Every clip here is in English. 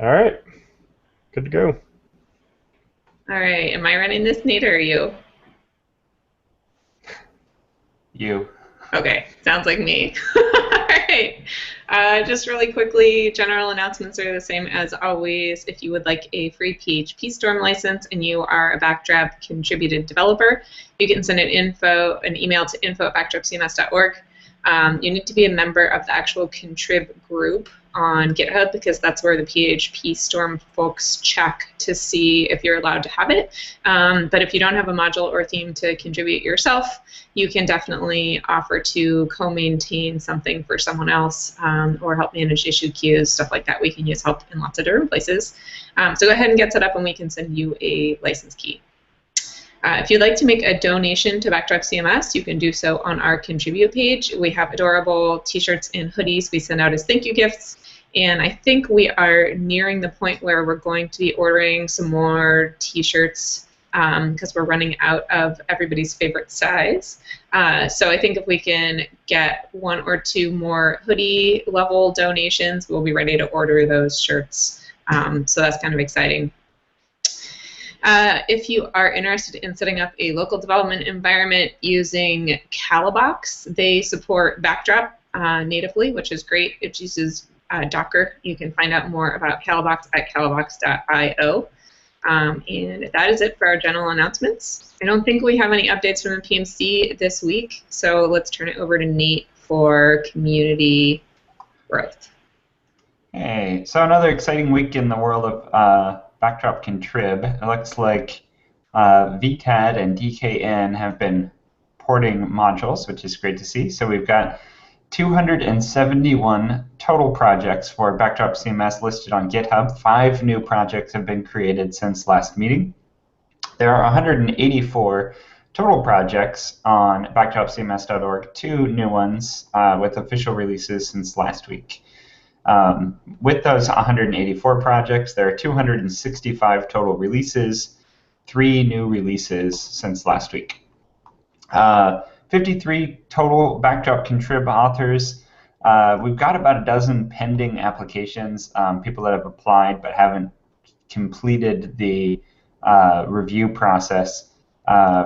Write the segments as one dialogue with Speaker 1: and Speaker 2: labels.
Speaker 1: All right, good to go.
Speaker 2: All right, am I running this, Nate, or are you?
Speaker 3: You.
Speaker 2: Okay, sounds like me. All right. Just really quickly, general announcements are the same as always. If you would like a free PHP Storm license and you are a Backdrop contributed developer, you can send an email to info@backdropcms.org. You need to be a member of the actual contrib group on GitHub because that's where the PHP Storm folks check to see if you're allowed to have it. But if you don't have a module or theme to contribute yourself, you can definitely offer to co-maintain something for someone else or help manage issue queues, stuff like that. We can use help in lots of different places. So go ahead and get set up and we can send you a license key. If you'd like to make a donation to Backdrop CMS, you can do so on our contribute page. We have adorable t-shirts and hoodies we send out as thank you gifts. And I think we are nearing the point where we're going to be ordering some more t-shirts because we're running out of everybody's favorite size. So I think if we can get one or two more hoodie level donations, we'll be ready to order those shirts. So that's kind of exciting. If you are interested in setting up a local development environment using Calabox, they support Backdrop natively, which is great. It uses Docker. You can find out more about Calabox at calabox.io. And that is it for our general announcements. I don't think we have any updates from the PMC this week, so let's turn it over to Nate for community growth.
Speaker 3: Hey, so another exciting week in the world of Backdrop Contrib. It looks like VCAD and DKN have been porting modules, which is great to see. So we've got 271 total projects for Backdrop CMS listed on GitHub. 5 new projects have been created since last meeting. There are 184 total projects on backdropcms.org, 2 new ones with official releases since last week. With those 184 projects, there are 265 total releases, 3 new releases since last week. 53 total Backdrop Contrib authors. We've got about a dozen pending applications, people that have applied but haven't completed the review process.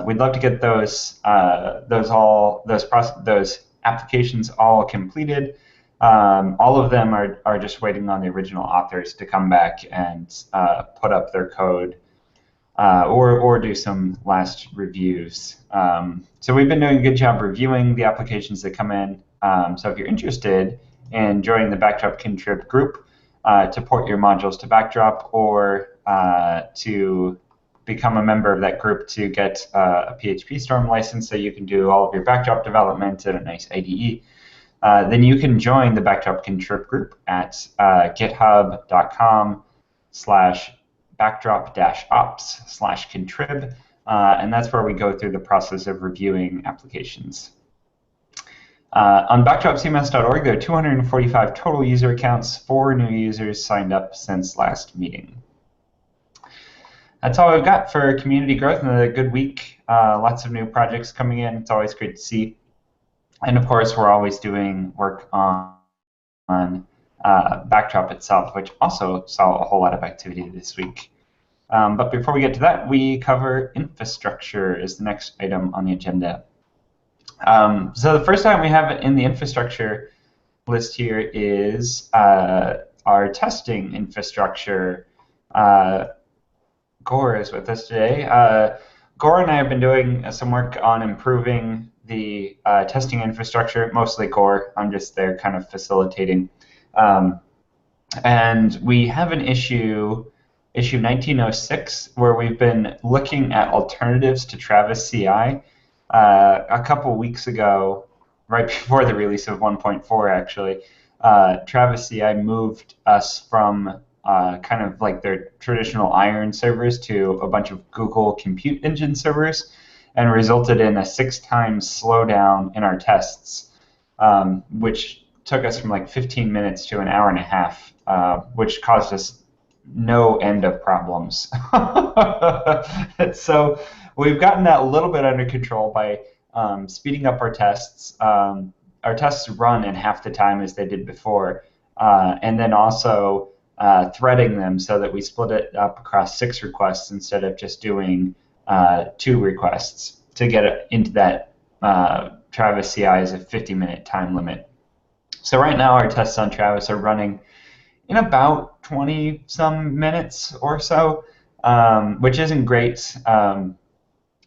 Speaker 3: We'd love to get those applications all completed. All of them are just waiting on the original authors to come back and put up their code or do some last reviews. So we've been doing a good job reviewing the applications that come in. So if you're interested in joining the Backdrop Contrib group to port your modules to Backdrop or to become a member of that group to get a PHP Storm license so you can do all of your Backdrop development in a nice IDE, then you can join the Backdrop Contrib group at github.com/backdrop-ops/contrib, and that's where we go through the process of reviewing applications. On backdropcms.org, there are 245 total user accounts, 4 new users signed up since last meeting. That's all we've got for community growth. Another good week. Lots of new projects coming in. It's always great to see. And of course, we're always doing work on Backdrop itself, which also saw a whole lot of activity this week. But before we get to that, we cover infrastructure is the next item on the agenda. So the first item we have in the infrastructure list here is our testing infrastructure. Gore is with us today. Gore and I have been doing some work on improving the testing infrastructure, mostly Gore. I'm just there kind of facilitating. And we have an issue 1906, where we've been looking at alternatives to Travis CI. A couple weeks ago, right before the release of 1.4 actually, Travis CI moved us from kind of like their traditional Iron servers to a bunch of Google Compute Engine servers, and resulted in a 6 times slowdown in our tests, which took us from like 15 minutes to an hour and a half, which caused us no end of problems. So we've gotten that a little bit under control by speeding up our tests. Our tests run in half the time as they did before, and then also threading them so that we split it up across 6 requests instead of just doing 2 requests to get it into that Travis CI as a 50-minute time limit. So right now our tests on Travis are running in about 20-some minutes or so, which isn't great,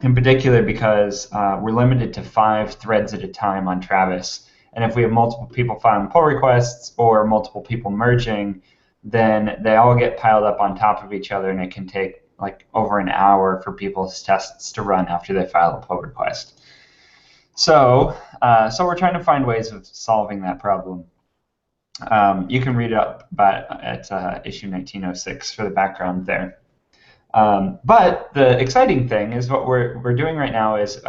Speaker 3: in particular because we're limited to 5 threads at a time on Travis. And if we have multiple people filing pull requests or multiple people merging, then they all get piled up on top of each other, and it can take like over an hour for people's tests to run after they file a pull request. So we're trying to find ways of solving that problem. You can read up about at issue 1906 for the background there. But the exciting thing is what we're doing right now is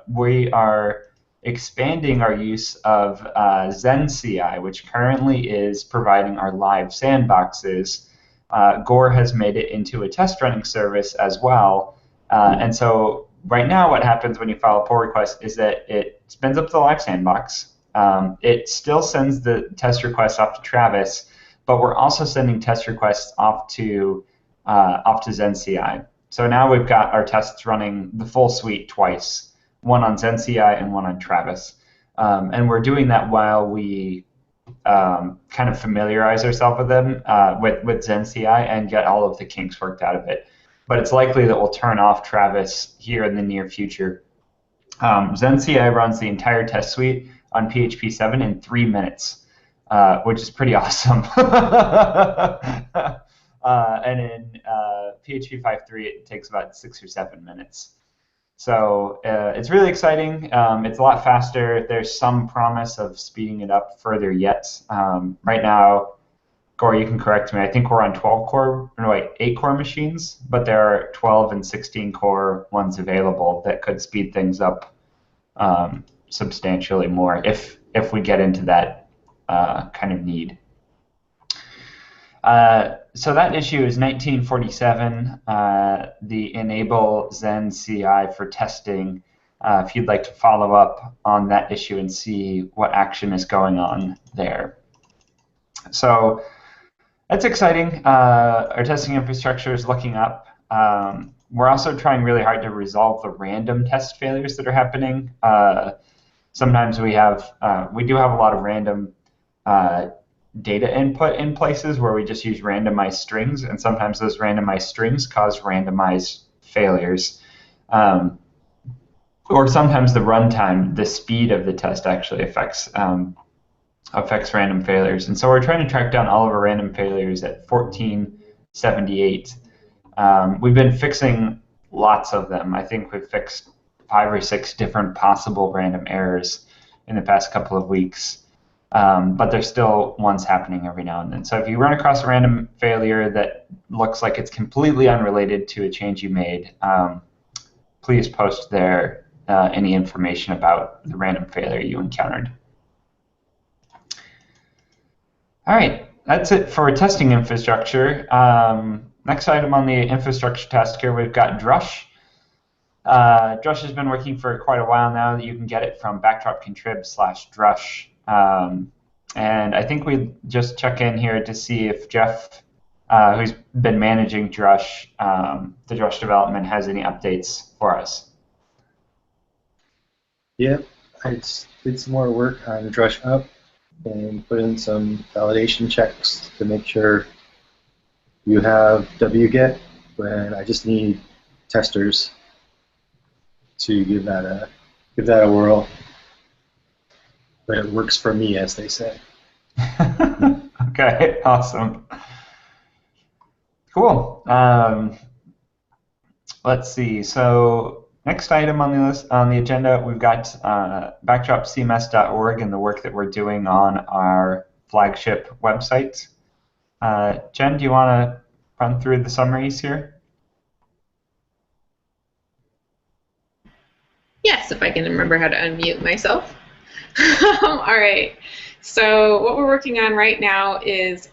Speaker 3: we are expanding our use of ZenCI, which currently is providing our live sandboxes. Gore has made it into a test running service as well. And so right now what happens when you file a pull request is that it spins up the live sandbox. It still sends the test request off to Travis, but we're also sending test requests off to ZenCI. So now we've got our tests running the full suite twice, one on ZenCI and one on Travis. And we're doing that while we kind of familiarize ourselves with them, with ZenCI, and get all of the kinks worked out of it. But it's likely that we'll turn off Travis here in the near future. ZenCI runs the entire test suite on PHP 7 in 3 minutes, which is pretty awesome. And in PHP 5.3, it takes about 6 or 7 minutes. So it's really exciting. It's a lot faster. There's some promise of speeding it up further yet. Right now, Gore, you can correct me. I think we're on 8-core machines, but there are 12 and 16-core ones available that could speed things up substantially more if we get into that kind of need. So that issue is 1947, the Enable ZenCI for testing. If you'd like to follow up on that issue and see what action is going on there. So that's exciting. Our testing infrastructure is looking up. We're also trying really hard to resolve the random test failures that are happening. Sometimes we do have a lot of random data input in places where we just use randomized strings, and sometimes those randomized strings cause randomized failures. Or sometimes the runtime, the speed of the test actually affects random failures. And so we're trying to track down all of our random failures at 1478. We've been fixing lots of them. I think we've fixed 5 or 6 different possible random errors in the past couple of weeks. But there's still ones happening every now and then. So if you run across a random failure that looks like it's completely unrelated to a change you made, please post there any information about the random failure you encountered. All right, that's it for testing infrastructure. Next item on the infrastructure task here, we've got Drush. Drush has been working for quite a while now. You can get it from backdrop/contrib/drush. And I think we just check in here to see if Jeff, who's been managing Drush, the Drush development, has any updates for us.
Speaker 4: Yeah, I did some more work on Drush Up and put in some validation checks to make sure you have wget, but I just need testers to give that a whirl. But it works for me, as they say.
Speaker 3: Okay, awesome. Cool. Let's see. So next item on the agenda, we've got backdropcms.org and the work that we're doing on our flagship website. Jen, do you want to run through the summaries here?
Speaker 2: Yes, if I can remember how to unmute myself. All right. So what we're working on right now is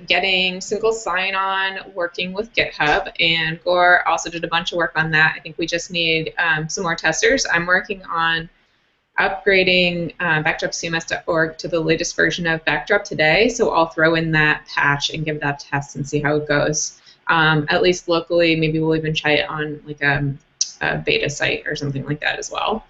Speaker 2: getting single sign-on working with GitHub, and Gore also did a bunch of work on that. I think we just need some more testers. I'm working on upgrading backdropcms.org to the latest version of Backdrop today, so I'll throw in that patch and give that a test and see how it goes. At least locally, maybe we'll even try it on like a beta site or something like that as well.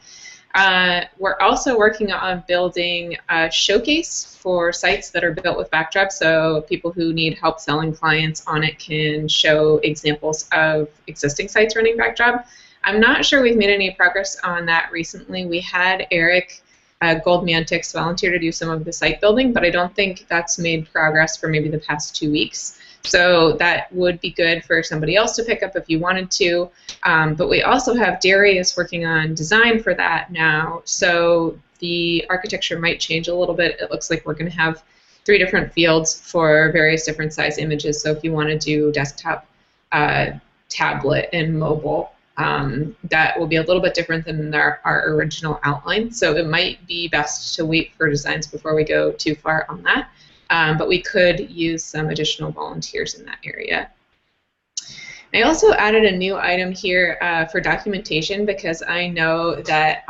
Speaker 2: We're also working on building a showcase for sites that are built with Backdrop, so people who need help selling clients on it can show examples of existing sites running Backdrop. I'm not sure we've made any progress on that recently. We had Eric Goldmantics volunteer to do some of the site building, but I don't think that's made progress for maybe the past 2 weeks. So that would be good for somebody else to pick up if you wanted to. But we also have Darius working on design for that now. So the architecture might change a little bit. It looks like we're going to have 3 different fields for various different size images. So if you want to do desktop, tablet, and mobile, that will be a little bit different than our original outline. So it might be best to wait for designs before we go too far on that. But we could use some additional volunteers in that area. I also added a new item here for documentation because I know that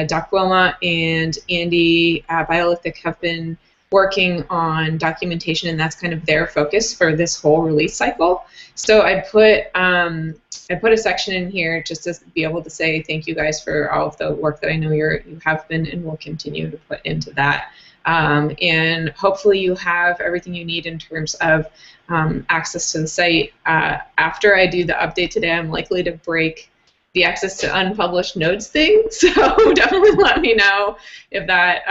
Speaker 2: Doc Wilmot and Andy Biolithic have been working on documentation, and that's kind of their focus for this whole release cycle. So I put a section in here just to be able to say thank you guys for all of the work that I know you have been and will continue to put into that. And hopefully you have everything you need in terms of access to the site. After I do the update today, I'm likely to break the access to unpublished nodes thing, so definitely let me know if that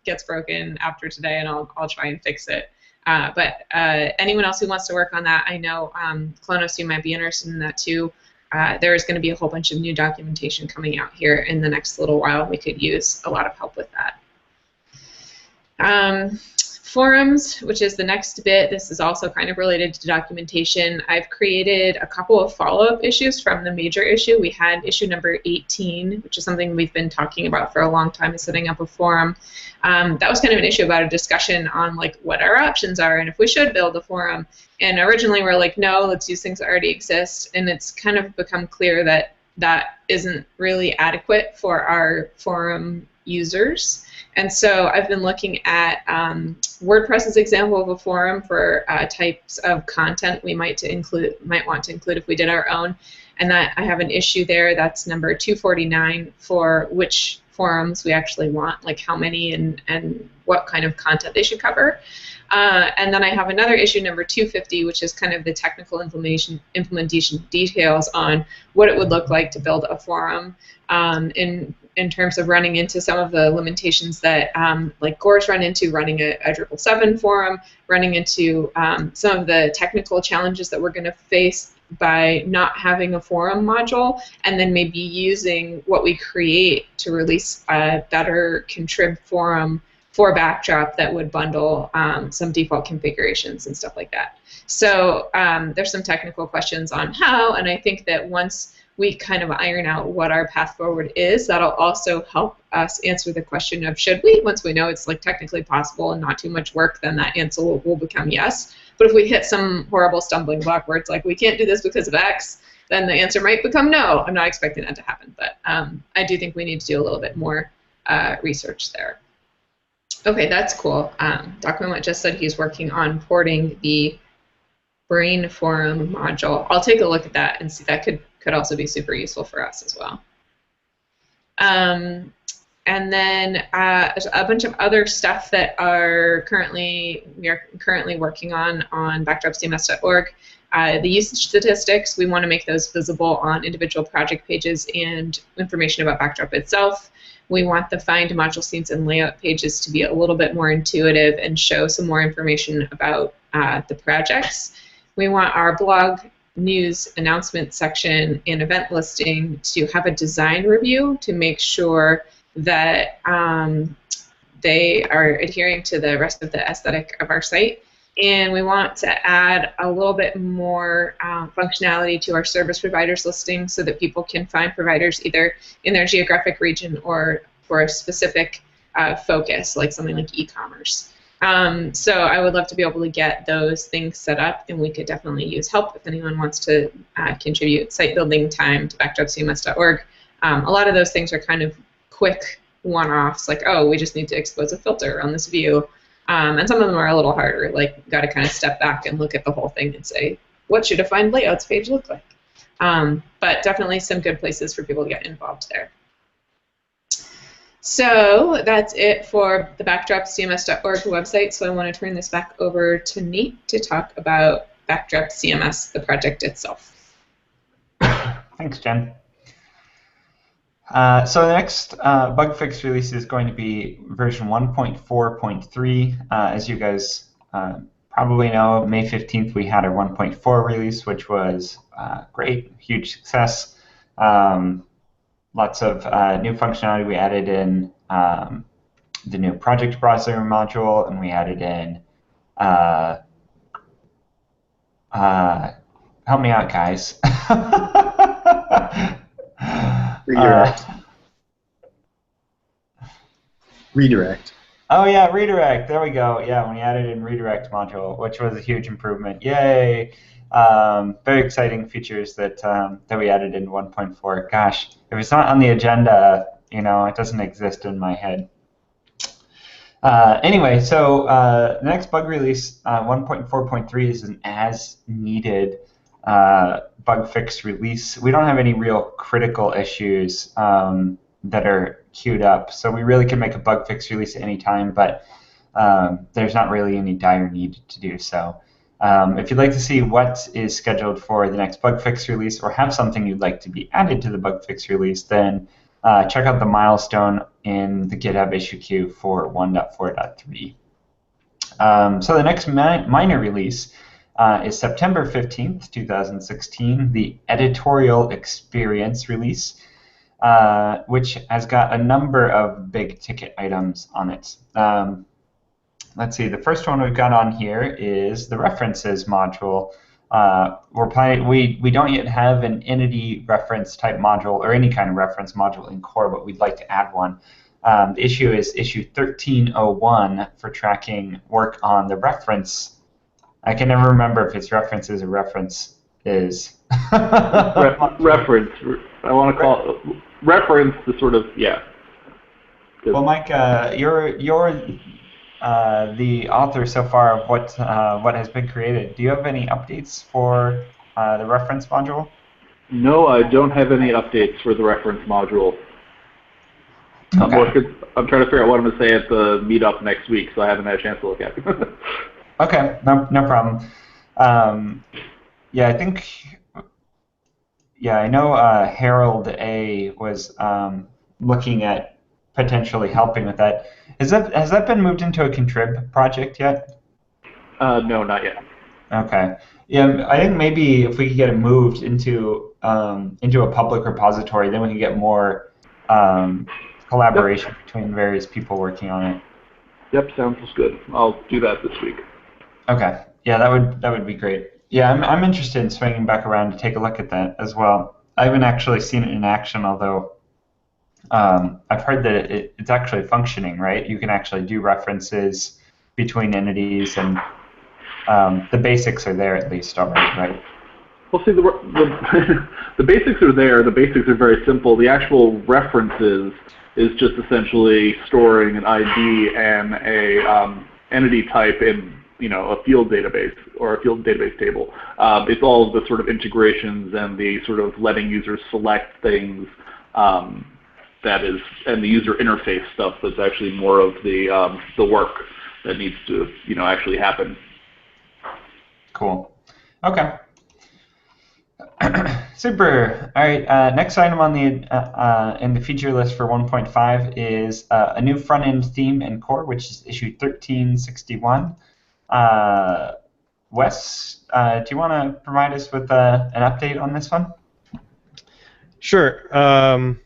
Speaker 2: gets broken after today, and I'll try and fix it. But anyone else who wants to work on that, I know Klonos, you might be interested in that too. There is going to be a whole bunch of new documentation coming out here in the next little while. We could use a lot of help with that. Forums, which is the next bit. This is also kind of related to documentation. I've created a couple of follow-up issues from the major issue. We had issue number 18, which is something we've been talking about for a long time, is setting up a forum. That was kind of an issue about a discussion on like what our options are and if we should build a forum. And originally we're like, no, let's use things that already exist. And it's kind of become clear that that isn't really adequate for our forum users. And so I've been looking at WordPress's example of a forum for types of content we might want to include if we did our own. And that I have an issue there that's number 249 for which forums we actually want, like how many and what kind of content they should cover. And then I have another issue, number 250, which is kind of the technical implementation details on what it would look like to build a forum in terms of running into some of the limitations that like Gore's run into running a 777 forum, running into some of the technical challenges that we're going to face by not having a forum module, and then maybe using what we create to release a better contrib forum for Backdrop that would bundle some default configurations and stuff like that. So there's some technical questions on how, and I think that once we kind of iron out what our path forward is, that'll also help us answer the question of should we. Once we know it's like technically possible and not too much work, then that answer will become yes. But if we hit some horrible stumbling block where it's like we can't do this because of X, then the answer might become no. I'm not expecting that to happen, but I do think we need to do a little bit more research there. Okay, that's cool. Doc Wilmot just said he's working on porting the Brain Forum module. I'll take a look at that and see. That could also be super useful for us as well. And then a bunch of other stuff that we are currently working on backdropcms.org. The usage statistics, we want to make those visible on individual project pages and information about Backdrop itself. We want the find module scenes and layout pages to be a little bit more intuitive and show some more information about the projects. We want our blog, news, announcement section, and event listing to have a design review to make sure that they are adhering to the rest of the aesthetic of our site. And we want to add a little bit more functionality to our service providers listing so that people can find providers either in their geographic region or for a specific focus, like something like e-commerce. So I would love to be able to get those things set up, and we could definitely use help if anyone wants to contribute site building time to backdropcms.org. A lot of those things are kind of quick one-offs, like, oh, we just need to expose a filter on this view. And some of them are a little harder, like got to kind of step back and look at the whole thing and say, what should a find layouts page look like? But definitely some good places for people to get involved there. So that's it for the backdropcms.org website. So I want to turn this back over to Nate to talk about Backdrop CMS, the project itself.
Speaker 3: Thanks, Jen. So the next bug fix release is going to be version 1.4.3. As you guys probably know, May 15th we had our 1.4 release, which was great, huge success. Lots of new functionality. We added in the new project browser module, and we added in help me out, guys.
Speaker 4: Redirect. Redirect.
Speaker 3: Oh yeah, redirect. There we go. Yeah, we added in redirect module, which was a huge improvement. Yay! Very exciting features that that we added in 1.4. Gosh, if it's not on the agenda, you know, it doesn't exist in my head. Anyway, so the next bug release, 1.4.3, is an as-needed bug fix release. We don't have any real critical issues that are queued up, so we really can make a bug fix release at any time, but there's not really any dire need to do so. If you'd like to see what is scheduled for the next bug fix release, or have something you'd like to be added to the bug fix release, then check out the milestone in the GitHub issue queue for 1.4.3. So the next minor release is September 15th, 2016, the editorial experience release, which has got a number of big ticket items on it. Let's see, the first one we've got on here is the references module. We don't yet have an entity reference type module or any kind of reference module in core, but we'd like to add one. The issue is issue 1301 for tracking work on the reference. I can never remember if it's references or reference is.
Speaker 5: Reference. I want to call it reference to sort of, yeah.
Speaker 3: Well, Mike, you're the author so far of what has been created. Do you have any updates for the reference module?
Speaker 5: No, I don't have any updates for the reference module.
Speaker 3: Okay.
Speaker 5: I'm trying to figure out what I'm going to say at the meetup next week, so I haven't had a chance to look at it.
Speaker 3: Okay, no problem. Yeah, I think. Yeah, I know Harold A was looking at potentially helping with that. Has that been moved into a contrib project yet?
Speaker 5: No, not yet.
Speaker 3: Okay. Yeah, I think maybe if we could get it moved into a public repository, then we can get more collaboration between various people working on it.
Speaker 5: Yep, sounds good. I'll do that this week.
Speaker 3: Okay. Yeah, that would be great. Yeah, I'm interested in swinging back around to take a look at that as well. I haven't actually seen it in action, although I've heard that it's actually functioning, right? You can actually do references between entities, and the basics are there at least already, right?
Speaker 5: Well, see, the basics are there. The basics are very simple. The actual references is just essentially storing an ID and a entity type in a field database or a field database table. It's all the sort of integrations and the sort of letting users select things and the user interface stuff that's actually more of the work that needs to actually happen.
Speaker 3: Cool. Okay. Super. All right. Next item on the in the feature list for 1.5 is a new front-end theme in core, which is issue 1361. Wes, do you want to provide us with an update on this one?
Speaker 1: Sure. The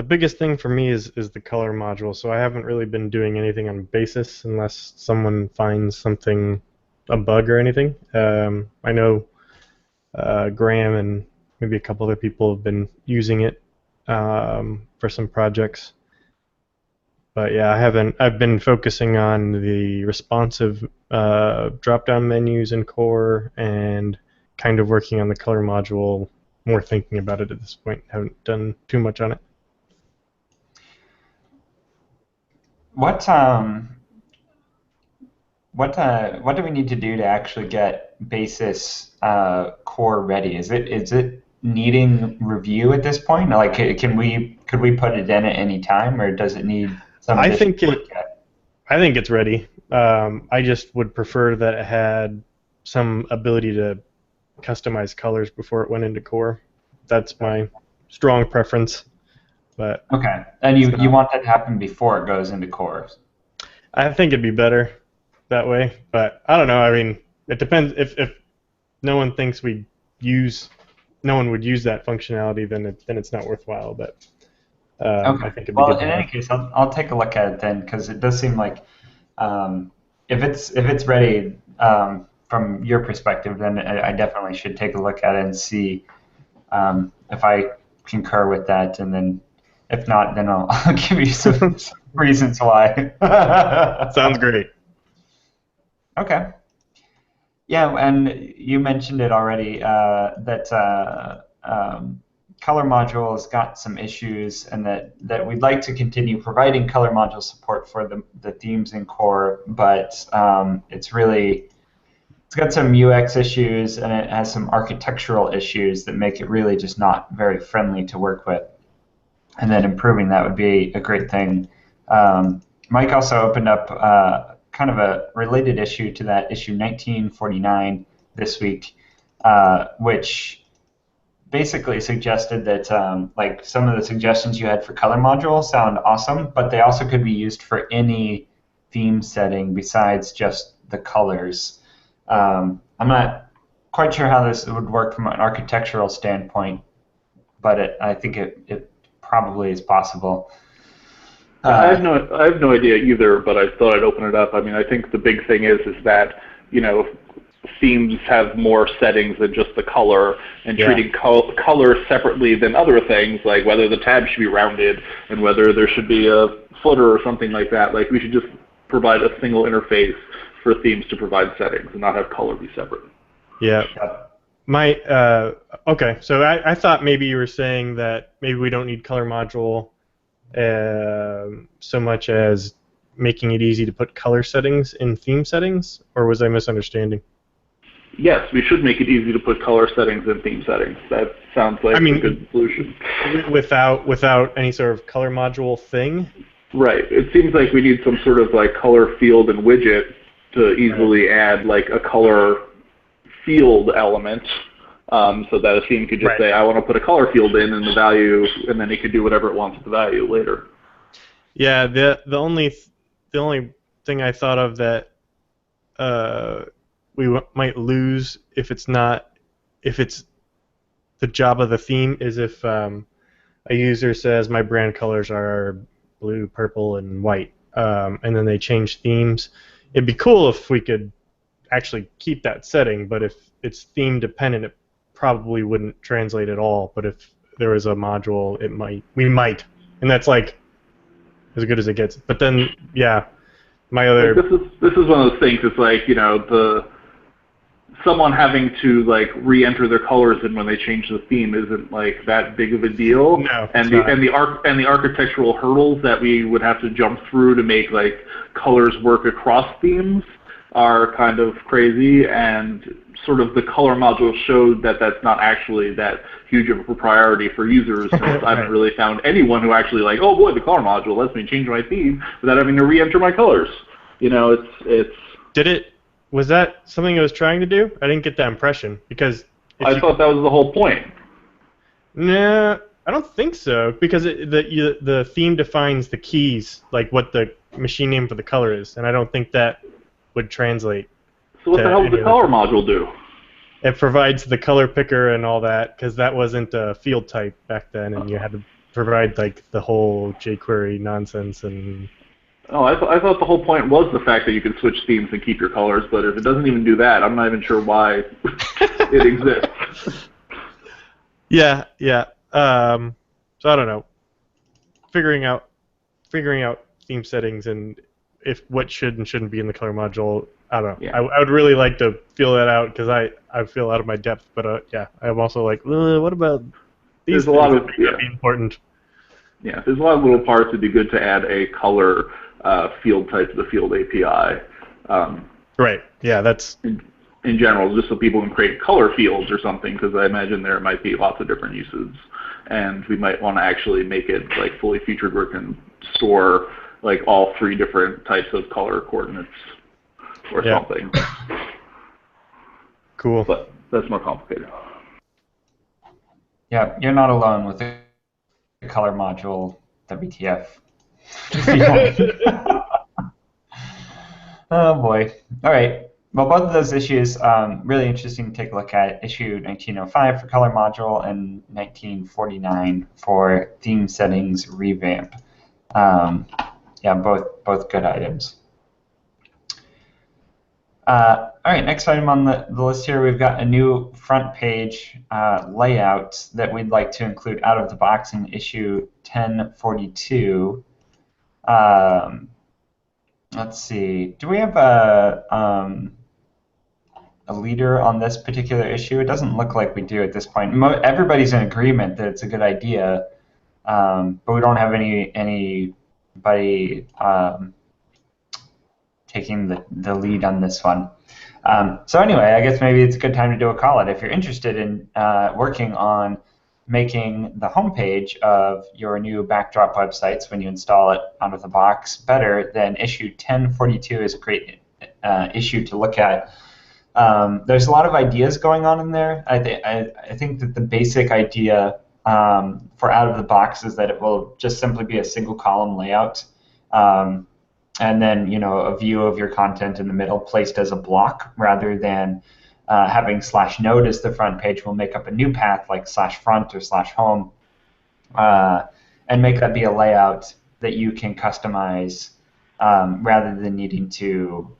Speaker 1: biggest thing for me is the color module. So I haven't really been doing anything on basis unless someone finds a bug or anything. I know Graham and maybe a couple other people have been using it for some projects. But yeah, I've been focusing on the responsive drop-down menus in core and kind of working on the color module, more thinking about it at this point. Haven't done too much on it.
Speaker 3: what do we need to do to actually get Basis core ready? Is it needing review at this point? Like, could we put it in at any time, or does it need some
Speaker 1: I
Speaker 3: additional
Speaker 1: think
Speaker 3: work yet?
Speaker 1: I think it's ready. I just would prefer that it had some ability to customize colors before it went into core. That's my strong preference. But
Speaker 3: Okay, and you want that to happen before it goes into core.
Speaker 1: I think it'd be better that way. But I don't know. I mean, it depends. If no one thinks no one would use that functionality, then it's not worthwhile. But
Speaker 3: Okay.
Speaker 1: I think it'd be
Speaker 3: Well,
Speaker 1: good.
Speaker 3: in any case, I'll take a look at it then, because it does seem like if it's ready from your perspective, then I definitely should take a look at it and see if I concur with that, and then if not, then I'll give you some reasons why.
Speaker 1: Sounds great.
Speaker 3: Okay. Yeah, and you mentioned it already that color module has got some issues, and that we'd like to continue providing color module support for the themes in core, but it's got some UX issues, and it has some architectural issues that make it really just not very friendly to work with. And then improving that would be a great thing. Mike also opened up kind of a related issue to that, issue 1949 this week, which basically suggested that like some of the suggestions you had for color module sound awesome, but they also could be used for any theme setting besides just the colors. I'm not quite sure how this would work from an architectural standpoint, but I think it probably is possible.
Speaker 5: I have no idea either, but I thought I'd open it up. I mean, I think the big thing is that, you know, themes have more settings than just the color, and treating color separately than other things, like whether the tab should be rounded and whether there should be a footer or something like that. Like, we should just provide a single interface for themes to provide settings and not have color be separate.
Speaker 1: Yeah. Okay, so I thought maybe you were saying that maybe we don't need color module so much as making it easy to put color settings in theme settings, or was I misunderstanding?
Speaker 5: Yes, we should make it easy to put color settings in theme settings. That sounds like a good solution.
Speaker 1: Without any sort of color module thing?
Speaker 5: Right. It seems like we need some sort of like color field and widget to easily add like a color field element, so that a theme could just say, I want to put a color field in and the value, and then it could do whatever it wants with the value later. Yeah,
Speaker 1: the only thing I thought of that we might lose if it's the job of the theme is if a user says my brand colors are blue, purple, and white, and then they change themes. It'd be cool if we could actually keep that setting, but if it's theme dependent, it probably wouldn't translate at all. But if there was a module, we might, and that's like as good as it gets. But then, yeah, my other
Speaker 5: this is one of those things. It's like, you know, someone having to like re-enter their colors in when they change the theme isn't like that big of a deal.
Speaker 1: No,
Speaker 5: and the architectural hurdles that we would have to jump through to make like colors work across themes are kind of crazy, and sort of the color module showed that that's not actually that huge of a priority for users. Since I haven't really found anyone who actually like, oh boy, the color module lets me change my theme without having to re-enter my colors. You know,
Speaker 1: Was that something it was trying to do? I didn't get that impression, because
Speaker 5: I thought that was the whole point.
Speaker 1: Nah, I don't think so, because the theme defines the keys, like what the machine name for the color is, and I don't think that would translate.
Speaker 5: So what the hell does the color module do?
Speaker 1: It provides the color picker and all that, because that wasn't a field type back then, and you had to provide like the whole jQuery nonsense and.
Speaker 5: Oh, I thought the whole point was the fact that you can switch themes and keep your colors, but if it doesn't even do that, I'm not even sure why it exists.
Speaker 1: Yeah. So I don't know. Figuring out theme settings and what should and shouldn't be in the color module. I don't know. Yeah. I would really like to feel that out, because I feel out of my depth. But yeah, I'm also like, what about these?
Speaker 5: There's a lot of
Speaker 1: be important.
Speaker 5: Yeah, there's a lot of little parts. It'd be good to add a color field type to the field API.
Speaker 1: Right. Yeah, that's
Speaker 5: In general, just so people can create color fields or something, because I imagine there might be lots of different uses, and we might want to actually make it like fully featured where it can store like all 3 different types of color coordinates or something.
Speaker 1: Cool.
Speaker 5: But that's more complicated.
Speaker 3: Yeah, you're not alone with the color module WTF. Oh boy. All right. Well, both of those issues, really interesting to take a look at. Issue 1905 for color module and 1949 for theme settings revamp. Yeah, both good items. All right, next item on the list here, we've got a new front page layout that we'd like to include out of the box in issue 1042. Let's see. Do we have a leader on this particular issue? It doesn't look like we do at this point. Everybody's in agreement that it's a good idea, but we don't have anybody taking the lead on this one. So anyway, I guess maybe it's a good time to do a call it. If you're interested in working on making the homepage of your new backdrop websites when you install it out of the box better, then issue 1042 is a great issue to look at. There's a lot of ideas going on in there. I think that the basic idea for out of the box is that it will just simply be a single column layout, and then a view of your content in the middle placed as a block rather than having /node as the front page. Will make up a new path like /front or /home, and make that be a layout that you can customize rather than needing to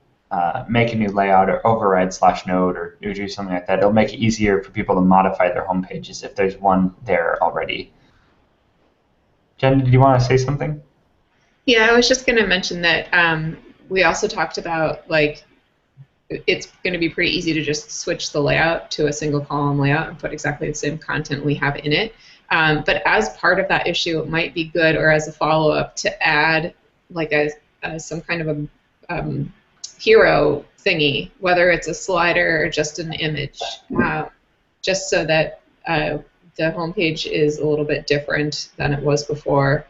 Speaker 3: make a new layout or override /node or do something like that. It'll make it easier for people to modify their home pages if there's one there already. Jen, did you want to say something?
Speaker 2: Yeah, I was just going to mention that we also talked about it's going to be pretty easy to just switch the layout to a single column layout and put exactly the same content we have in it. But as part of that issue, it might be good, or as a follow-up, to add some kind of a hero thingy, whether it's a slider or just an image, just so that the homepage is a little bit different than it was before.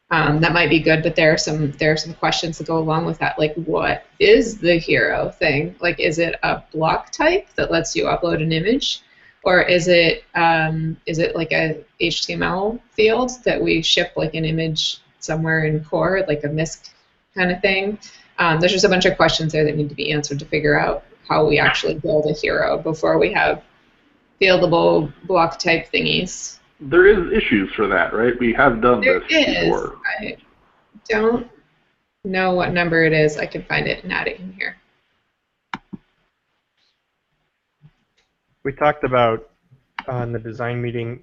Speaker 2: That might be good, but there are some questions that go along with that. Like, what is the hero thing? Like, is it a block type that lets you upload an image, or is it like a HTML field that we ship like an image somewhere in core, like a MISC kind of thing? There's just a bunch of questions there that need to be answered to figure out how we actually build a hero before we have fieldable block type thingies.
Speaker 5: There is issues for that, right? We have done this before.
Speaker 2: I don't know what number it is. I can find it and add it in here.
Speaker 1: We talked about on the design meeting,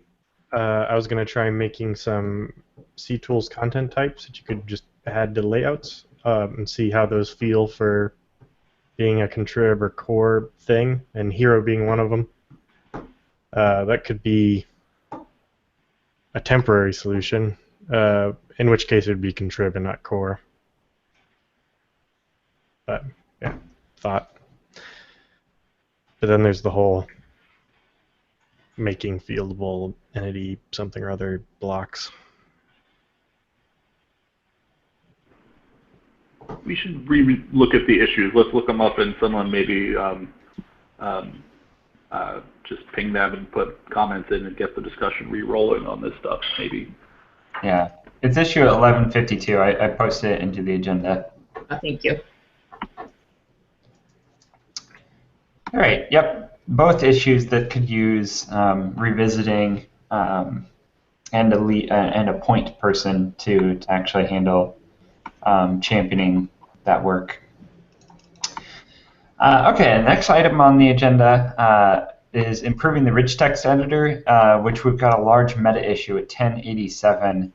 Speaker 1: I was going to try making some CTools content types that you could just add to layouts and see how those feel for being a contrib or core thing, and hero being one of them. That could be a temporary solution, in which case it would be contrib and not core. But, yeah, thought. But then there's the whole making fieldable entity something or other blocks.
Speaker 5: We should look at the issues. Let's look them up, and someone maybe just ping them and put comments in and get the discussion re-rolling on this stuff, maybe.
Speaker 3: Yeah, it's issue 1152. I posted it into the agenda.
Speaker 2: Oh, thank you.
Speaker 3: All right, yep. Both issues that could use revisiting and a point person to actually handle championing that work. Okay, next item on the agenda is improving the rich text editor, which we've got a large meta issue at 1087.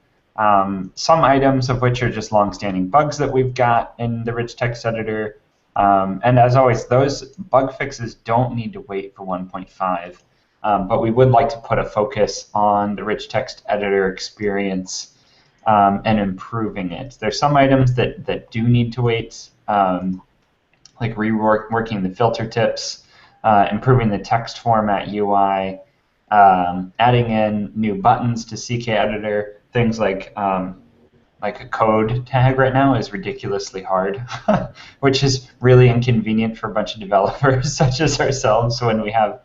Speaker 3: Some items of which are just long-standing bugs that we've got in the rich text editor. And as always, those bug fixes don't need to wait for 1.5. But we would like to put a focus on the rich text editor experience and improving it. There's some items that do need to wait, like reworking the filter tips, improving the text format UI, adding in new buttons to CK Editor. Things like a code tag right now is ridiculously hard, which is really inconvenient for a bunch of developers such as ourselves when we have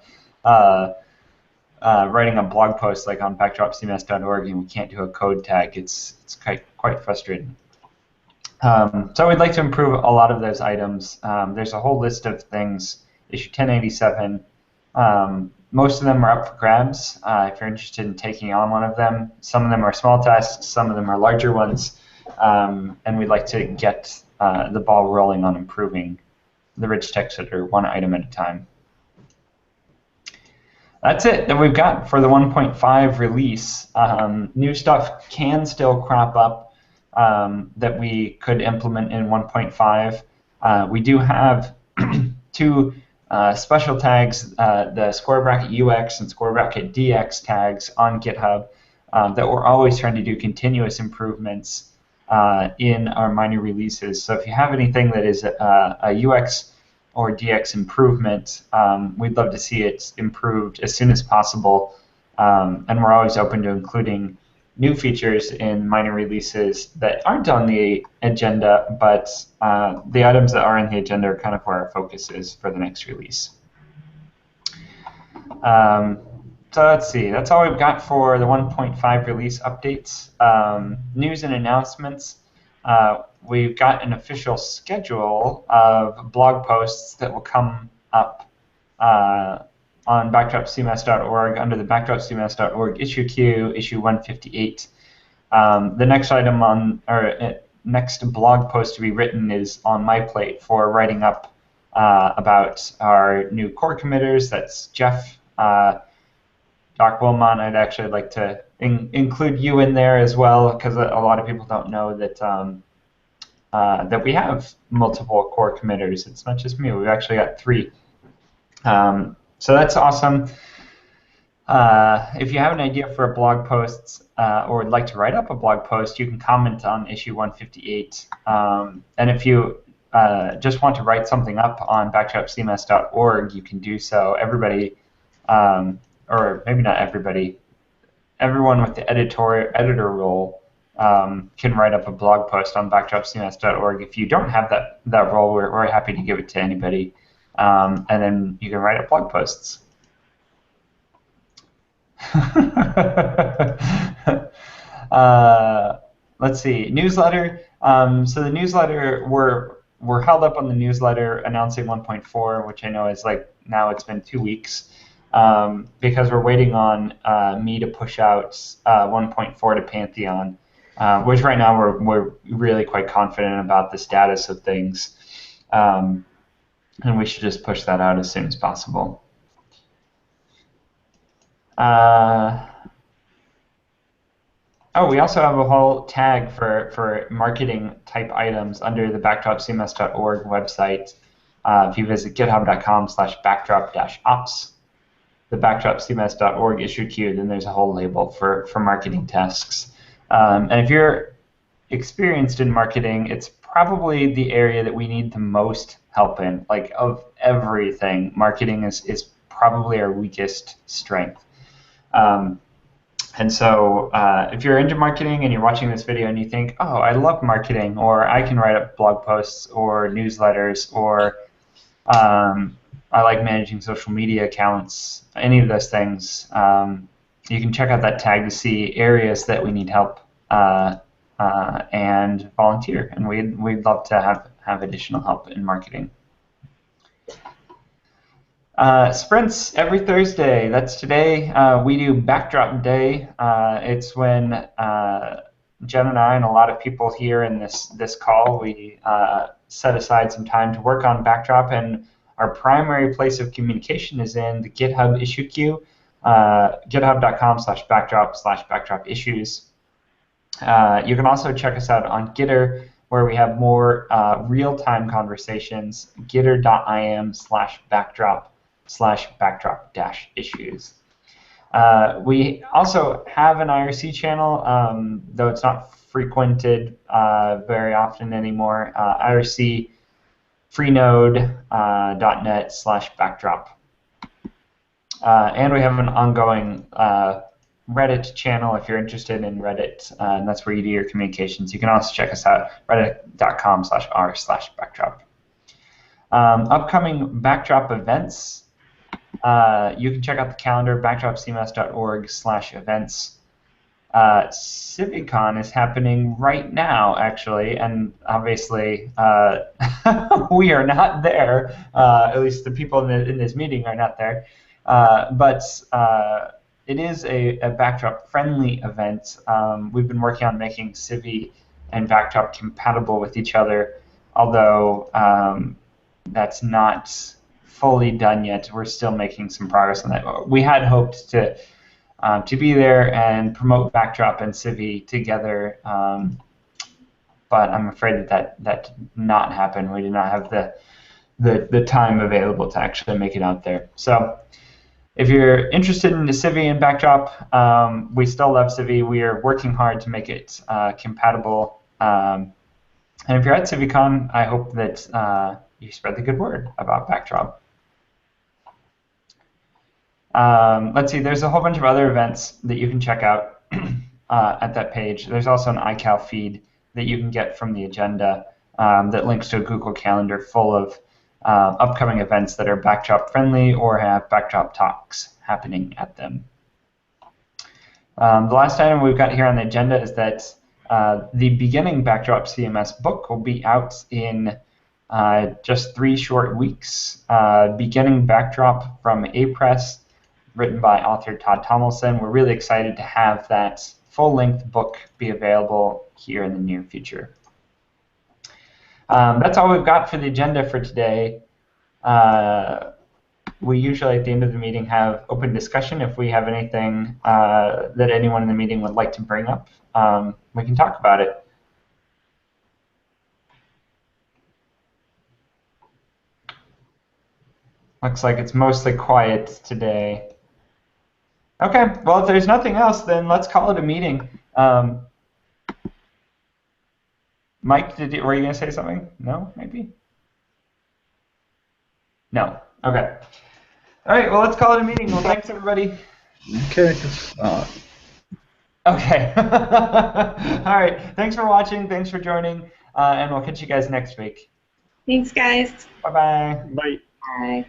Speaker 3: writing a blog post like on backdropcms.org and we can't do a code tag. It's quite frustrating. So we'd like to improve a lot of those items. There's a whole list of things, issue 1087. Most of them are up for grabs if you're interested in taking on one of them. Some of them are small tasks, some of them are larger ones, and we'd like to get the ball rolling on improving the rich text editor one item at a time. That's it that we've got for the 1.5 release. New stuff can still crop up that we could implement in 1.5. We do have two special tags, the square bracket UX and square bracket DX tags on GitHub that we're always trying to do continuous improvements in our minor releases. So if you have anything that is a UX or DX improvement, we'd love to see it improved as soon as possible. And we're always open to including new features in minor releases that aren't on the agenda, but the items that are in the agenda are kind of where our focus is for the next release. So let's see, that's all we've got for the 1.5 release updates. News and announcements. We've got an official schedule of blog posts that will come up on backdropcms.org under the backdropcms.org issue queue, issue 158. The next item next blog post to be written is on my plate for writing up about our new core committers. That's Jeff, Doc Wilmot. I'd actually like to include you in there as well, because a lot of people don't know that that we have multiple core committers. It's not just me. We've actually got 3. So that's awesome. If you have an idea for a blog post or would like to write up a blog post, you can comment on issue 158. And if you just want to write something up on backdropcms.org, you can do so. Everybody, or maybe not everybody, everyone with the editor role can write up a blog post on backdropcms.org. If you don't have that role, we're happy to give it to anybody. And then you can write up blog posts. Let's see, newsletter. So the newsletter, we're held up on the newsletter announcing 1.4, which I know is like now it's been 2 weeks, because we're waiting on me to push out 1.4 to Pantheon, which right now we're really quite confident about the status of things. And we should just push that out as soon as possible. Oh, we also have a whole tag for marketing type items under the backdropcms.org website. If you visit github.com/backdrop-ops, the backdropcms.org issue queue, then there's a whole label for marketing tasks. And if you're experienced in marketing, it's probably the area that we need the most help in. Like, of everything, marketing is probably our weakest strength. And so if you're into marketing and you're watching this video and you think, oh, I love marketing, or I can write up blog posts or newsletters, or I like managing social media accounts, any of those things, you can check out that tag to see areas that we need help and volunteer. And we'd love to have additional help in marketing. Sprints every Thursday. That's today. We do Backdrop Day. It's when Jen and I and a lot of people here in this call, we set aside some time to work on Backdrop, and our primary place of communication is in the GitHub issue queue, github.com/backdrop/backdropissues. You can also check us out on Gitter, where we have more real-time conversations, gitter.im/backdrop/backdrop-issues. We also have an IRC channel, though it's not frequented very often anymore. IRC freenode.net/backdrop. And we have an ongoing Reddit channel if you're interested in Reddit, and that's where you do your communications. You can also check us out, reddit.com/r/backdrop. Upcoming Backdrop events, you can check out the calendar, backdropcms.org/events. CivvyCon is happening right now, actually, and obviously we are not there. At least the people in this meeting are not there. But it is a backdrop-friendly event. We've been working on making Civi and Backdrop compatible with each other, although that's not fully done yet. We're still making some progress on that. We had hoped to be there and promote Backdrop and Civi together, but I'm afraid that did not happen. We did not have the time available to actually make it out there. So if you're interested in the Civi and Backdrop, we still love Civi. We are working hard to make it compatible. And if you're at CivvyCon, I hope that you spread the good word about Backdrop. Let's see, there's a whole bunch of other events that you can check out at that page. There's also an iCal feed that you can get from the agenda that links to a Google Calendar full of upcoming events that are Backdrop friendly or have Backdrop talks happening at them. The last item we've got here on the agenda is that the beginning Backdrop CMS book will be out in just 3 short weeks. Beginning Backdrop from A-Press, written by author Todd Tomlinson. We're really excited to have that full-length book be available here in the near future. That's all we've got for the agenda for today. We usually at the end of the meeting have open discussion. If we have anything that anyone in the meeting would like to bring up, we can talk about it. Looks like it's mostly quiet today. Okay, well, if there's nothing else, then let's call it a meeting. Mike, were you going to say something? No, maybe? No. Okay. All right, well, let's call it a meeting. Well, thanks, everybody.
Speaker 5: Okay.
Speaker 3: Okay. All right, thanks for watching. Thanks for joining, and we'll catch you guys next week.
Speaker 2: Thanks, guys.
Speaker 3: Bye-bye.
Speaker 1: Bye.
Speaker 2: Bye.